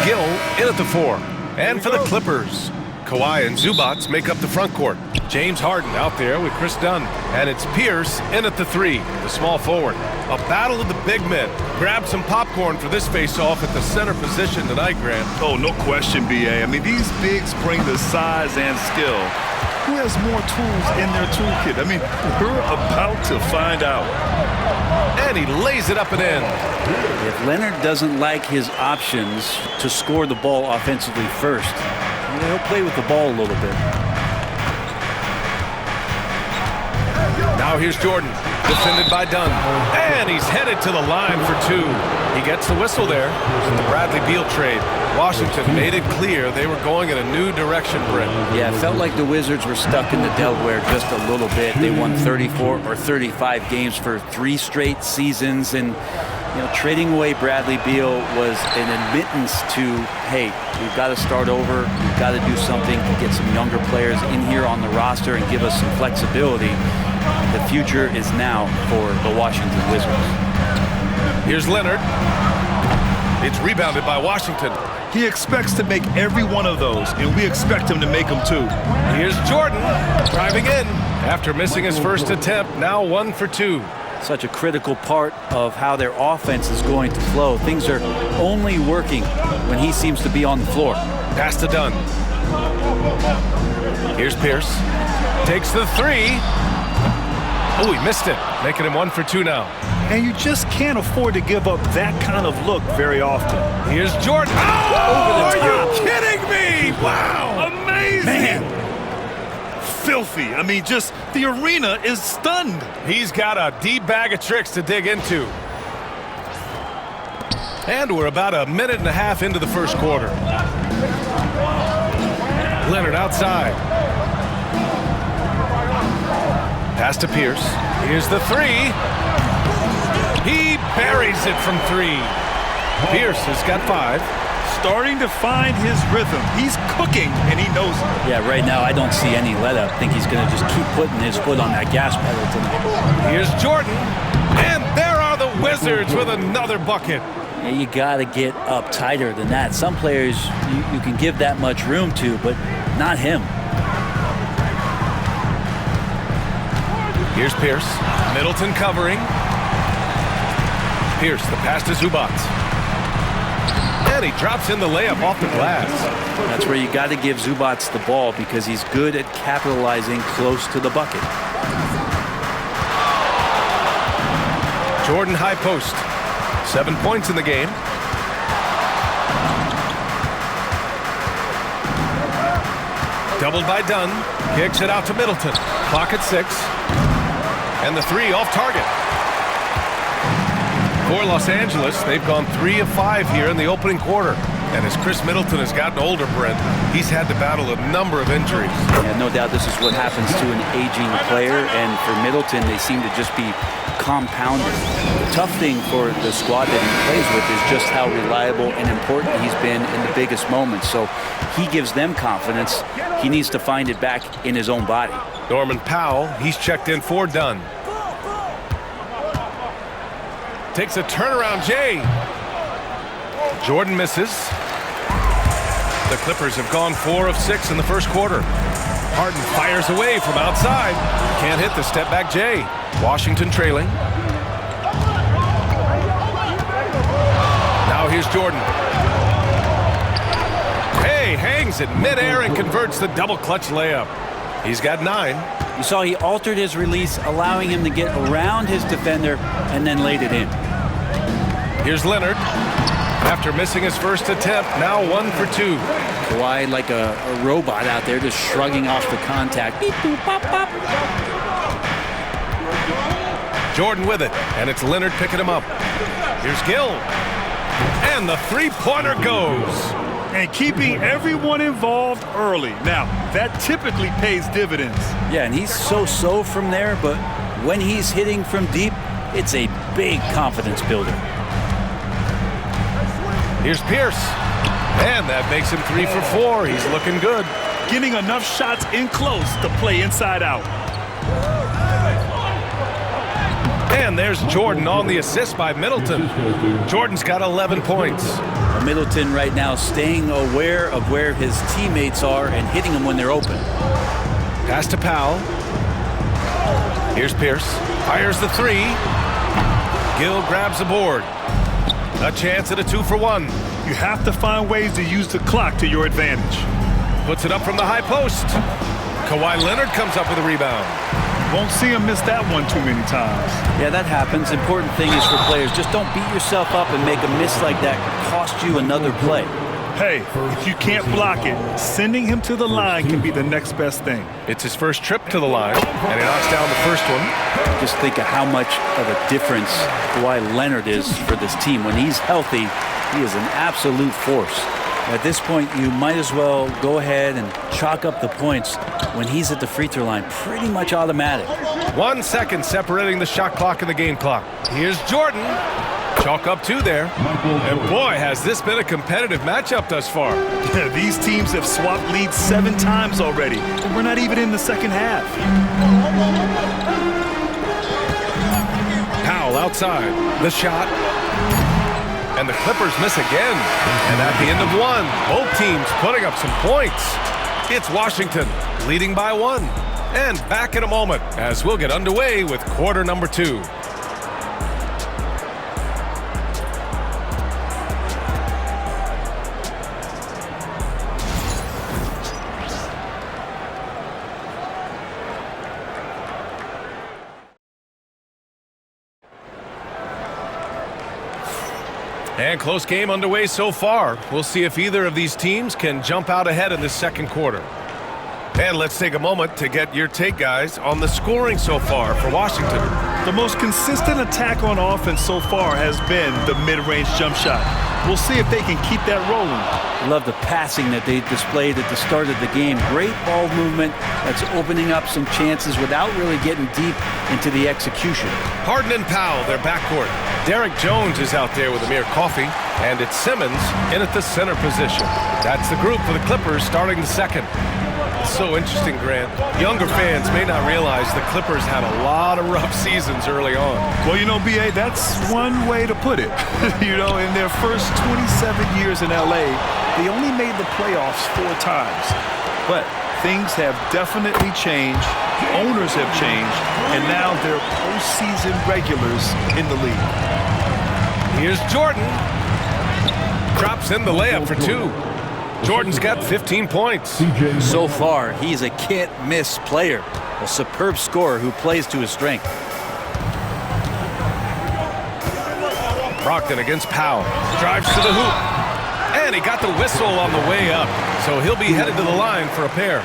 Gill in at the 4. And for the Clippers, Kawhi and Zubac make up the front court. James Harden out there with Chris Dunn. And it's Pierce in at the 3, the small forward. A battle of the big men. Grab some popcorn for this face-off at the center position tonight, Grant. Oh, no question, B.A. I mean, these bigs bring the size and skill. Who has more tools in their toolkit? I mean, we're about to find out. And he lays it up and in. If Leonard doesn't like his options to score the ball offensively first, he'll play with the ball a little bit. Now here's Jordan, defended by Dunn. And he's headed to the line for 2. He gets the whistle there. The Bradley Beal trade. Washington made it clear they were going in a new direction, Brent. Yeah, it felt like the Wizards were stuck in the Delaware just a little bit. They won 34 or 35 games for 3 straight seasons. And, trading away Bradley Beal was an admittance to, hey, we've got to start over. We've got to do something to get some younger players in here on the roster and give us some flexibility. The future is now for the Washington Wizards. Here's Leonard. It's rebounded by Washington. He expects to make every one of those, and we expect him to make them too. Here's Jordan driving in after missing his first attempt. Now 1 for 2. Such a critical part of how their offense is going to flow. Things are only working when he seems to be on the floor. Pass to Dunn. Here's Pierce. Takes the 3. Oh, he missed it, making him 1 for 2 now. And you just can't afford to give up that kind of look very often. Here's Jordan. Oh, are you kidding me? Wow. Amazing. Man. Filthy. I mean, just the arena is stunned. He's got a deep bag of tricks to dig into. And we're about a minute and a half into the first quarter. Leonard outside. Pass to Pierce. Here's the 3. He buries it from 3. Pierce has got 5. Starting to find his rhythm. He's cooking, and he knows it. Yeah, right now I don't see any let-up. I think he's going to just keep putting his foot on that gas pedal tonight. Here's Jordan. And there are the Wizards with another bucket. Yeah, you got to get up tighter than that. Some players you can give that much room to, but not him. Here's Pierce. Middleton covering. Pierce, the pass to Zubac. And he drops in the layup off the glass. That's where you got to give Zubac the ball because he's good at capitalizing close to the bucket. Jordan high post. 7 points in the game. Doubled by Dunn. Kicks it out to Middleton. Clock at 6. And the 3 off target. For Los Angeles, they've gone 3 of 5 here in the opening quarter. And as Chris Middleton has gotten older, Brent, he's had to battle a number of injuries. Yeah, no doubt this is what happens to an aging player. And for Middleton, they seem to just be compounded. The tough thing for the squad that he plays with is just how reliable and important he's been in the biggest moments. So he gives them confidence. He needs to find it back in his own body. Norman Powell, he's checked in for Dunn. Takes a turnaround, Jay. Jordan misses. The Clippers have gone 4 of 6 in the first quarter. Harden fires away from outside. Can't hit the step back, Jay. Washington trailing. Now here's Jordan. Hey, hangs it midair and converts the double clutch layup. He's got 9. You saw he altered his release, allowing him to get around his defender and then laid it in. Here's Leonard. After missing his first attempt, now 1 for 2. Kawhi like a robot out there just shrugging off the contact. Beep, boop, pop, pop. Jordan with it, and it's Leonard picking him up. Here's Gill. And the three-pointer goes. And keeping everyone involved early. Now, that typically pays dividends. Yeah, and he's so-so from there, but when he's hitting from deep, it's a big confidence builder. Here's Pierce. And that makes him 3 for 4. He's looking good. Getting enough shots in close to play inside out. And there's Jordan on the assist by Middleton. Jordan's got 11 points. Middleton right now staying aware of where his teammates are and hitting them when they're open. Pass to Powell. Here's Pierce. Fires the three. Gill grabs the board. A chance at a 2-for-1. You have to find ways to use the clock to your advantage. Puts it up from the high post. Kawhi Leonard comes up with a rebound. Won't see him miss that one too many times. Yeah, that happens. Important thing is for players, just don't beat yourself up and make a miss like that cost you another play. Hey, if you can't block it, sending him to the line can be the next best thing. It's his first trip to the line, and he knocks down the first one. Just think of how much of a difference Kawhi Leonard is for this team. When he's healthy, he is an absolute force. At this point, you might as well go ahead and chalk up the points when he's at the free throw line. Pretty much automatic. 1 second separating the shot clock and the game clock. Here's Jordan. Chalk up 2 there. And boy, has this been a competitive matchup thus far. These teams have swapped leads 7 times already, and we're not even in the second half. Powell outside. The shot. And the Clippers miss again. And at the end of 1, both teams putting up some points. It's Washington leading by 1. And back in a moment as we'll get underway with quarter number 2. And close game underway so far. We'll see if either of these teams can jump out ahead in this second quarter. And let's take a moment to get your take, guys, on the scoring so far for Washington. The most consistent attack on offense so far has been the mid-range jump shot. We'll see if they can keep that rolling. Love the passing that they displayed at the start of the game. Great ball movement that's opening up some chances without really getting deep into the execution. Harden and Powell, their backcourt. Derek Jones is out there with Amir Coffey, and it's Simmons in at the center position. That's the group for the Clippers starting the second. So interesting, Grant. Younger fans may not realize the Clippers had a lot of rough seasons early on. Well, you know, B.A., that's one way to put it. You know, in their first 27 years in L.A., they only made the playoffs 4 times. But things have definitely changed. Owners have changed. And now they're postseason regulars in the league. Here's Jordan. Drops in the layup for 2. Jordan's got 15 points. So far, he's a can't-miss player. A superb scorer who plays to his strength. Brogdon against Powell. Drives to the hoop. And he got the whistle on the way up. So he'll be headed to the line for a pair.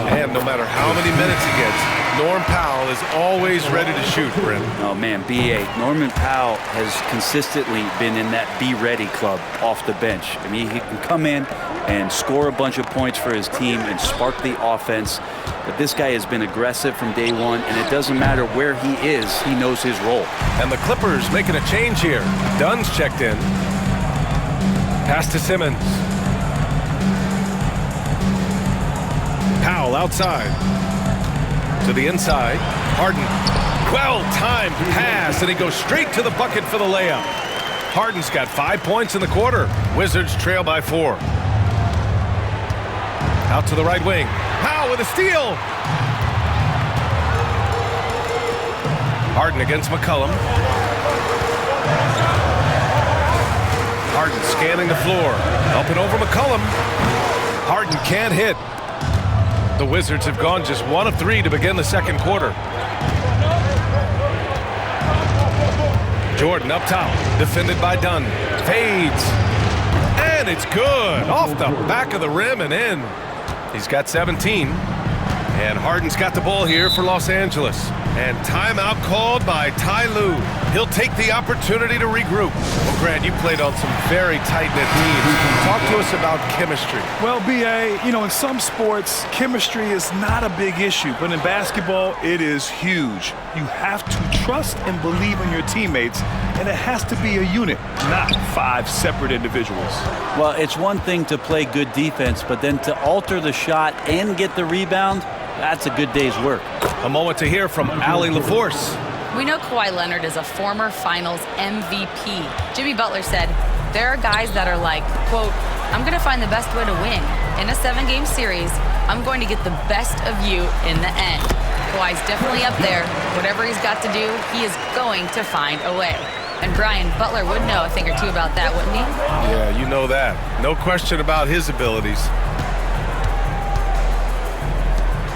And no matter how many minutes he gets, Norm Powell is always ready to shoot, Brent. Oh, man, B.A., Norman Powell has consistently been in that be-ready club off the bench. I mean, he can come in and score a bunch of points for his team and spark the offense. But this guy has been aggressive from day one, and it doesn't matter where he is, he knows his role. And the Clippers making a change here. Dunn's checked in. Pass to Simmons. Powell outside. To the inside. Harden. Well-timed pass, and he goes straight to the bucket for the layup. Harden's got 5 points in the quarter. Wizards trail by 4. Out to the right wing. Powell with a steal. Harden against McCollum. Harden scanning the floor. Up and over McCollum. Harden can't hit. The Wizards have gone just 1 of 3 to begin the second quarter. Jordan up top, defended by Dunn. Fades. And it's good. Off the back of the rim and in. He's got 17. And Harden's got the ball here for Los Angeles. And timeout called by Ty Lue. He'll take the opportunity to regroup. Well, Grant, you played on some very tight-knit teams. Talk to us about chemistry. Well, B.A., you know, in some sports, chemistry is not a big issue. But in basketball, it is huge. You have to trust and believe in your teammates, and it has to be a unit, not 5 separate individuals. Well, it's one thing to play good defense, but then to alter the shot and get the rebound, that's a good day's work. A moment to hear from Allie LaForce. We know Kawhi Leonard is a former Finals MVP. Jimmy Butler said, There are guys that are like, quote, I'm going to find the best way to win. In a 7-game series, I'm going to get the best of you in the end. Kawhi's definitely up there. Whatever he's got to do, he is going to find a way. And Brian Butler would know a thing or two about that, wouldn't he? Yeah, you know that. No question about his abilities.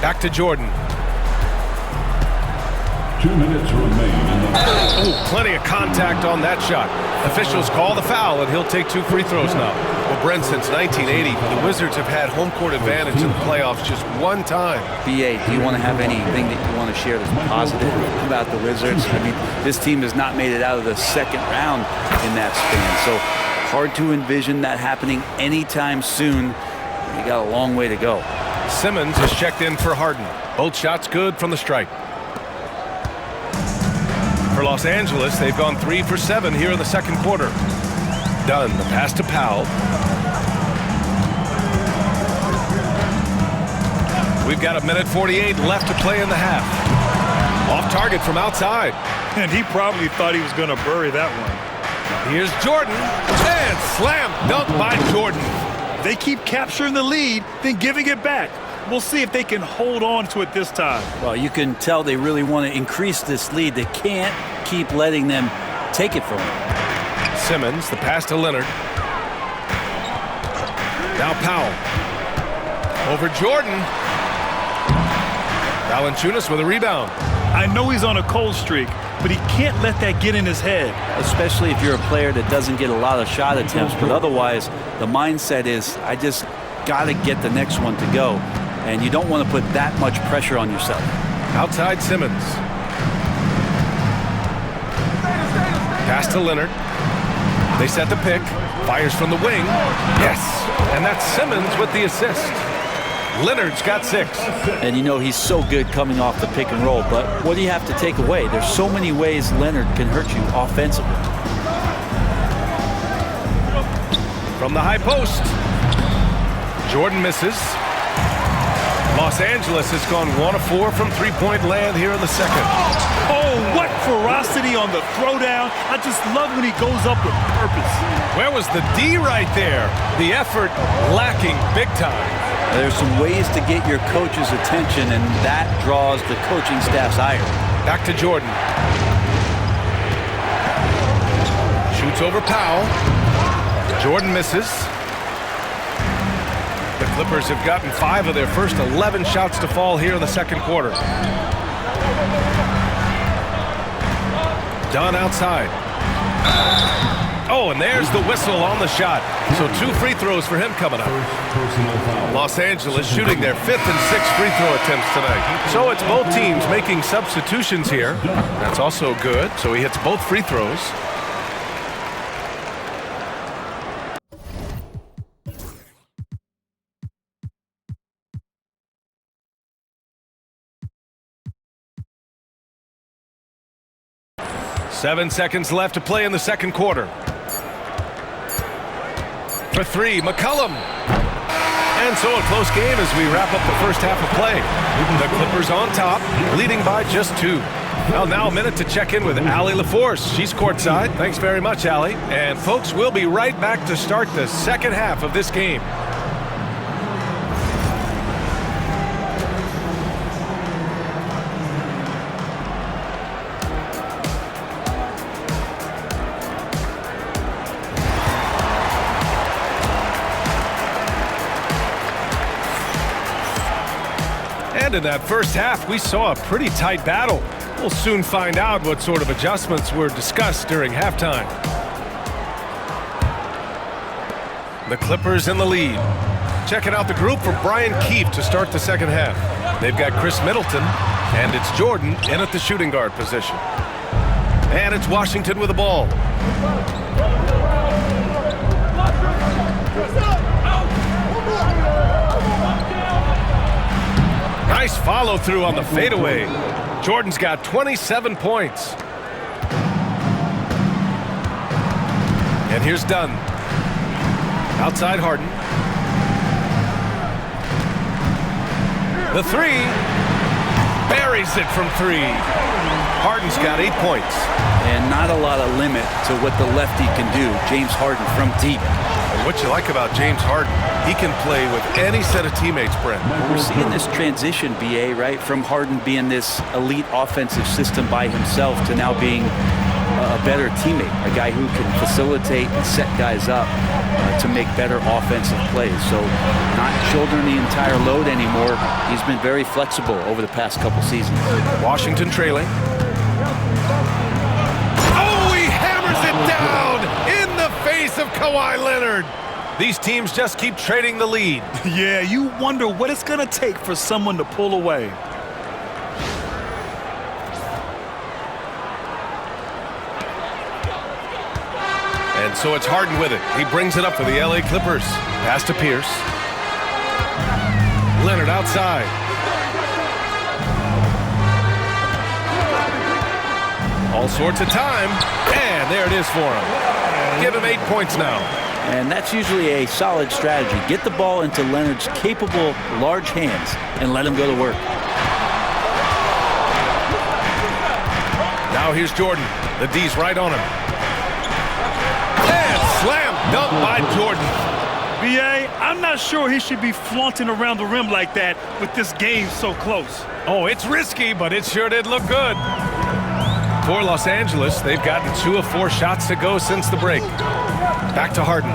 Back to Jordan. 2 minutes remain in the Oh, plenty of contact on that shot. Officials call the foul, and he'll take 2 free throws now. Well, Brent, since 1980, the Wizards have had home court advantage in the playoffs just one time. BA, do you want to have anything that you want to share that's positive about the Wizards? I mean, this team has not made it out of the second round in that span, so hard to envision that happening anytime soon. You got a long way to go. Simmons is checked in for Harden. Both shots good from the stripe. For Los Angeles, they've gone 3 for 7 here in the second quarter. Dunn, the pass to Powell. We've got 1:48 left to play in the half. Off target from outside. And he probably thought he was going to bury that one. Here's Jordan. And slam dunk by Jordan. They keep capturing the lead, then giving it back. We'll see if they can hold on to it this time. Well, you can tell they really want to increase this lead. They can't keep letting them take it from them. Simmons, the pass to Leonard. Now Powell. Over Jordan. Valanciunas with a rebound. I know he's on a cold streak, but he can't let that get in his head. Especially if you're a player that doesn't get a lot of shot attempts, but otherwise the mindset is, I just got to get the next one to go. And you don't want to put that much pressure on yourself. Outside Simmons. Pass to Leonard. They set the pick. Fires from the wing. Yes. And that's Simmons with the assist. Leonard's got 6. And you know he's so good coming off the pick and roll, but what do you have to take away? There's so many ways Leonard can hurt you offensively. From the high post. Jordan misses. Los Angeles has gone 1 of 4 from three-point land here in the second. Oh, what ferocity on the throwdown. I just love when he goes up with purpose. Where was the D right there? The effort lacking big time. There's some ways to get your coach's attention, and that draws the coaching staff's ire. Back to Jordan. Shoots over Powell. Jordan misses. The Clippers have gotten 5 of their first 11 shots to fall here in the second quarter. Dunn outside. Oh, and there's the whistle on the shot. So 2 free throws for him coming up. Los Angeles shooting their 5th and 6th free throw attempts tonight. So it's both teams making substitutions here. That's also good. So he hits both free throws. Seven seconds left to play in the second quarter. For 3, McCollum. And so a close game as we wrap up the first half of play. The Clippers on top, leading by just 2. Well, now a minute to check in with Allie LaForce. She's courtside. Thanks very much, Allie. And folks, we'll be right back to start the second half of this game. And in that first half, we saw a pretty tight battle. We'll soon find out what sort of adjustments were discussed during halftime. The Clippers in the lead. Checking out the group for Brian Keefe to start the second half. They've got Chris Middleton, and it's Jordan in at the shooting guard position. And it's Washington with the ball. Nice follow through on the fadeaway. Jordan's got 27 points. And here's Dunn. Outside Harden. The 3. Buries it from 3. Harden's got 8 points. and not a lot of limit to what the lefty can do. James Harden from deep. And what you like about James Harden, he can play with any set of teammates, Brent. We're seeing this transition, BA, right, from Harden being this elite offensive system by himself to now being a better teammate, a guy who can facilitate and set guys up to make better offensive plays. So not shouldering the entire load anymore. He's been very flexible over the past couple seasons. Washington trailing. Oh, he hammers it down in the face of Kawhi Leonard. These teams just keep trading the lead. Yeah, you wonder what it's going to take for someone to pull away. And so it's Harden with it. He brings it up for the LA Clippers. Pass to Pierce. Leonard outside. All sorts of time. And there it is for him. Give him 8 points now. And that's usually a solid strategy. Get the ball into Leonard's capable, large hands and let him go to work. Now here's Jordan. The D's right on him. And slam dunk by Jordan. B.A., I'm not sure he should be flaunting around the rim like that with this game so close. Oh, it's risky, but it sure did look good. For Los Angeles, they've gotten 2 of 4 shots to go since the break. Back to Harden.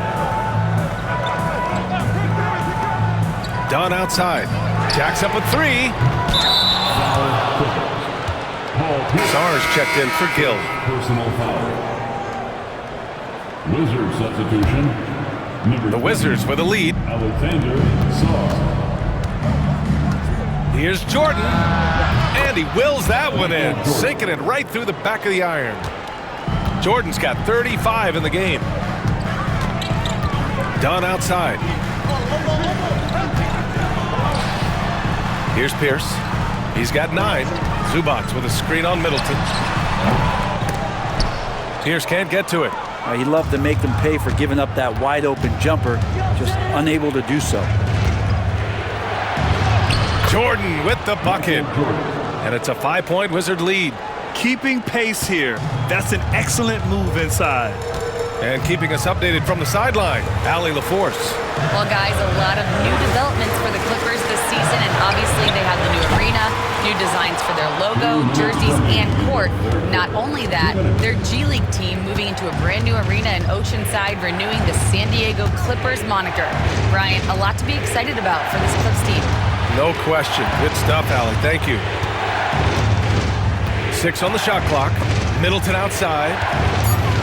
Dunn outside. Jacks up a 3. Sarge checked in for Gill. Personal foul. Wizards substitution. The Wizards with a lead. Alexander Sarr. Here's Jordan. And he wills that one in, sinking it right through the back of the iron. Jordan's got 35 in the game. Dunn outside. Here's Pierce. He's got 9. Zubac with a screen on Middleton. Pierce can't get to it. He loved to make them pay for giving up that wide-open jumper, just unable to do so. Jordan with the bucket. And it's a 5-point Wizard lead. Keeping pace here. That's an excellent move inside. And keeping us updated from the sideline, Allie LaForce. Well, guys, a lot of new developments for the Clippers this season, and obviously they have the new arena, new designs for their logo, jerseys, and court. Not only that, their G League team moving into a brand new arena in Oceanside, renewing the San Diego Clippers moniker. Brian, a lot to be excited about for this Clips team. No question. Good stuff, Allie. Thank you. 6 on the shot clock. Middleton outside.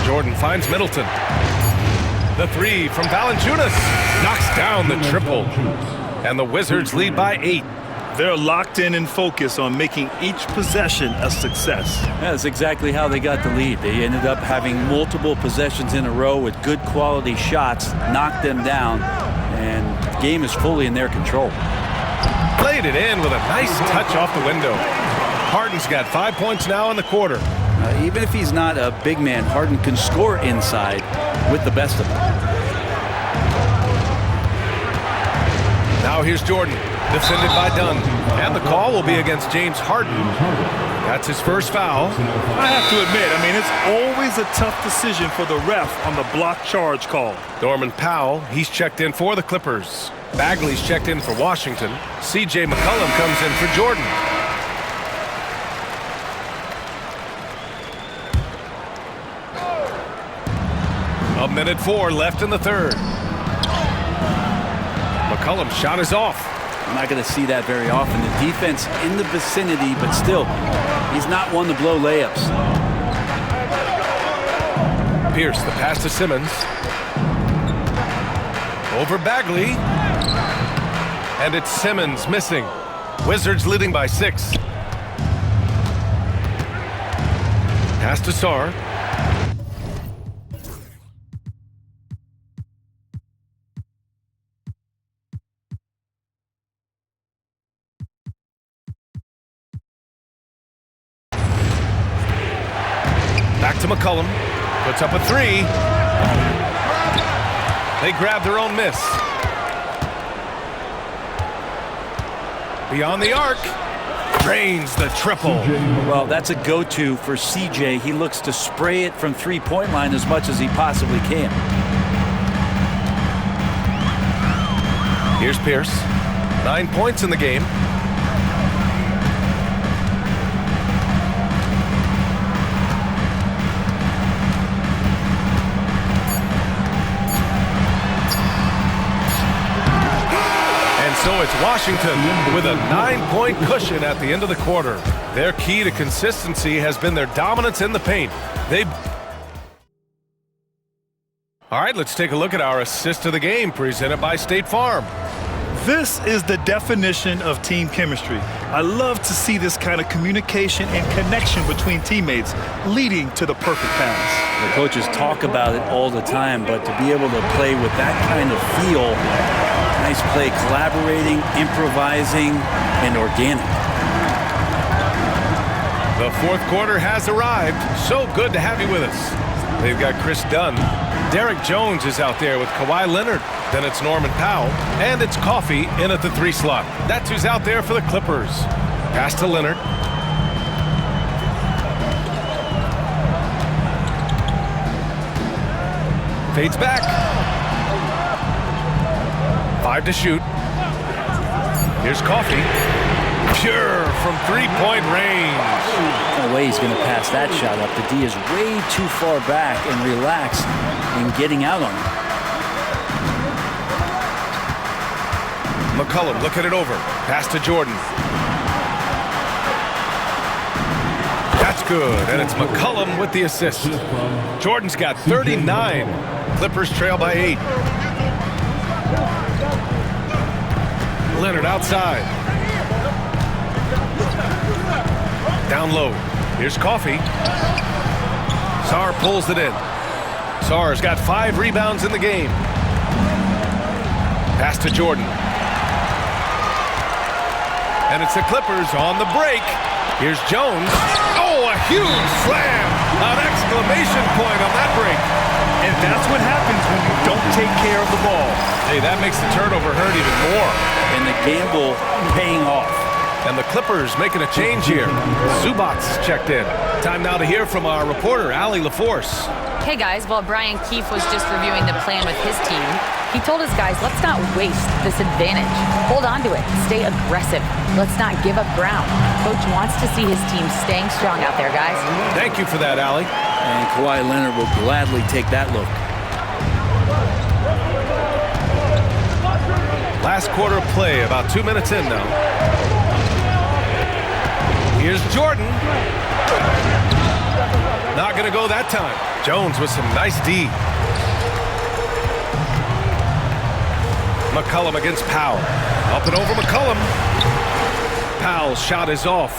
Jordan finds Middleton. The 3 from Valanciunas knocks down the triple. And the Wizards lead by 8. They're locked in and focused on making each possession a success. That's exactly how they got the lead. They ended up having multiple possessions in a row with good quality shots, knocked them down, and the game is fully in their control. Played it in with a nice touch off the window. Harden's got 5 points now in the quarter. Even if he's not a big man, Harden can score inside with the best of them. Now here's Jordan, defended by Dunn. And the call will be against James Harden. That's his first foul. I have to admit, it's always a tough decision for the ref on the block charge call. Norman Powell, he's checked in for the Clippers. Bagley's checked in for Washington. C.J. McCollum comes in for Jordan. A minute 4 left in the third. McCollum's shot is off. I'm not going to see that very often. The defense in the vicinity, but still, he's not one to blow layups. Pierce, the pass to Simmons. Over Bagley. And it's Simmons missing. Wizards leading by 6. Pass to Sarr. Back to McCollum. Puts up a 3. They grab their own miss. Beyond the arc. Drains the triple. Well, that's a go-to for CJ. He looks to spray it from three-point line as much as he possibly can. Here's Pierce. 9 points in the game. So it's Washington with a 9-point cushion at the end of the quarter. Their key to consistency has been their dominance in the paint. All right, let's take a look at our assist of the game presented by State Farm. This is the definition of team chemistry. I love to see this kind of communication and connection between teammates leading to the perfect pass. The coaches talk about it all the time, but to be able to play with that kind of feel, nice play, collaborating, improvising, and organic. The fourth quarter has arrived. So good to have you with us. They've got Chris Dunn. Derek Jones is out there with Kawhi Leonard. Then it's Norman Powell. And it's Coffey in at the 3 slot. That's who's out there for the Clippers. Pass to Leonard. Fades back. 5 to shoot. Here's Coffey. Pure from three-point range. No way he's going to pass that shot up. The D is way too far back and relaxed in getting out on it. McCollum looking it over. Pass to Jordan. That's good, and it's McCollum with the assist. Jordan's got 39. Clippers trail by 8. Leonard outside. Down low. Here's Coffey. Sarr pulls it in. Sarr's got 5 rebounds in the game. Pass to Jordan. And it's the Clippers on the break. Here's Jones. Oh, a huge slam. An exclamation point on that break. And that's what happens when you don't take care of the ball. Hey, that makes the turnover hurt even more. And the gamble paying off. And the Clippers making a change here. Zubats checked in. Time now to hear from our reporter, Allie LaForce. Hey guys, while Brian Keefe was just reviewing the plan with his team, he told his guys, let's not waste this advantage. Hold on to it. Stay aggressive. Let's not give up ground. Coach wants to see his team staying strong out there, guys. Thank you for that, Allie. And Kawhi Leonard will gladly take that look. Last quarter of play, about 2 minutes in now. Here's Jordan. Not going to go that time. Jones with some nice D. McCollum against Powell. Up and over McCollum. Powell's shot is off.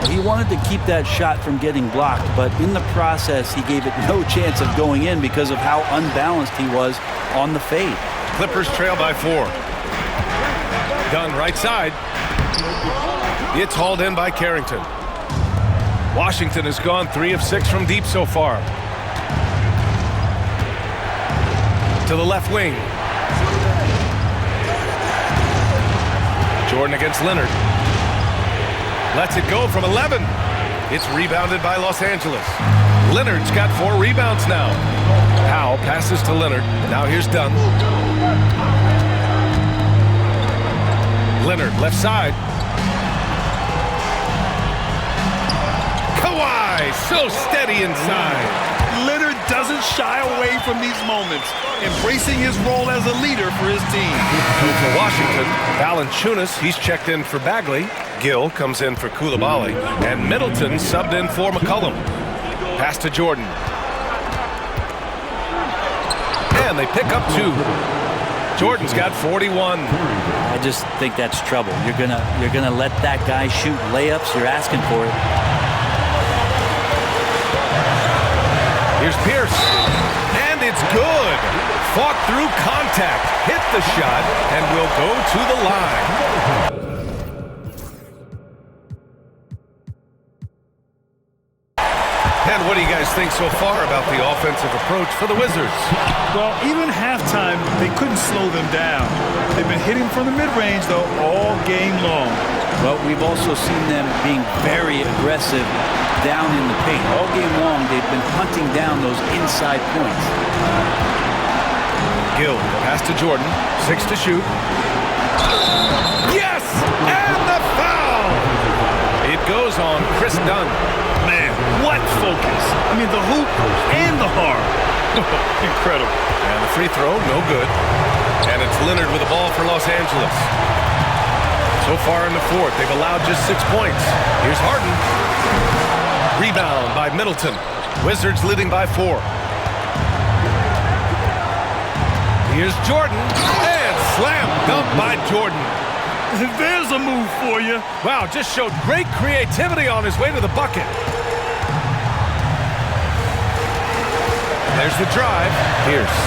He wanted to keep that shot from getting blocked, but in the process, he gave it no chance of going in because of how unbalanced he was on the fade. Clippers trail by 4. Dunn right side. It's hauled in by Carrington. Washington has gone 3 of 6 from deep so far. To the left wing. Jordan against Leonard. Lets it go from 11. It's rebounded by Los Angeles. Leonard's got 4 rebounds now. Powell passes to Leonard. Now here's Dunn. Leonard left side. Kawhi so steady inside. Leonard doesn't shy away from these moments, embracing his role as a leader for his team. For Washington, Valanciunas, he's checked in for Bagley. Gill comes in for Coulibaly. And Middleton subbed in for McCollum. Pass to Jordan. And they pick up 2. Jordan's got 41. I just think that's trouble. You're gonna let that guy shoot layups. You're asking for it. Here's Pierce. And it's good. Fought through contact. Hit the shot and will go to the line. And what do you guys think so far about the offensive approach for the Wizards? Well, even halftime, they couldn't slow them down. They've been hitting from the mid-range, though, all game long. Well, we've also seen them being very aggressive down in the paint. All game long, they've been hunting down those inside points. Gill, pass to Jordan, 6 to shoot. Yes! And the foul! It goes on Chris Dunn. Man, what focus. I mean, the hoop and the harm. Incredible. And the free throw, no good. And it's Leonard with the ball for Los Angeles. So far in the fourth, they've allowed just 6 points. Here's Harden. Rebound by Middleton. Wizards leading by 4. Here's Jordan. And slam dunk by Jordan. There's a move for you. Wow, just showed great creativity on his way to the bucket. There's the drive. Pierce.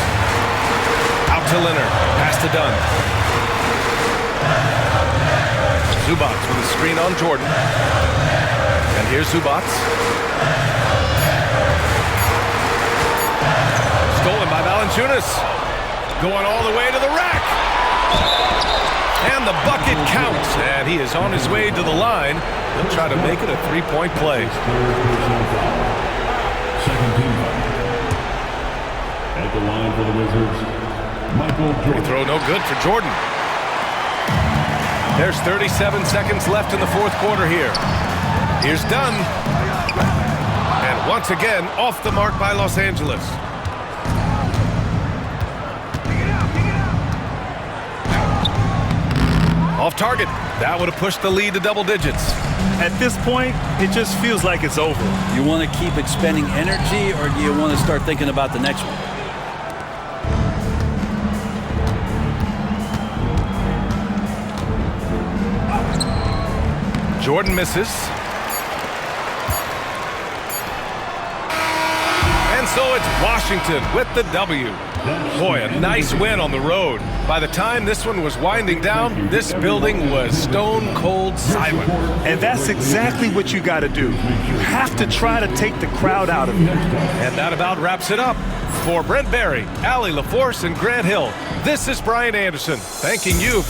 Out to Leonard. Pass to Dunn. Zubac with a screen on Jordan. And here's Zubac. Stolen by Valanciunas. Going all the way to the rack. And the bucket counts. And he is on his way to the line. He'll try to make it a 3-point play. Second team foul. At the line for the Wizards, Michael Free Jordan. throw no good for Jordan. There's 37 seconds left in the fourth quarter here. Here's Dunn. And once again, off the mark by Los Angeles. Off target. That would have pushed the lead to double digits. At this point, it just feels like it's over. You want to keep expending energy, or do you want to start thinking about the next one? Jordan misses. And so it's Washington with the W. Boy, a nice win on the road. By the time this one was winding down, this building was stone cold silent. And that's exactly what you got to do. You have to try to take the crowd out of it. And that about wraps it up. For Brent Barry, Allie LaForce, and Grant Hill, this is Brian Anderson, thanking you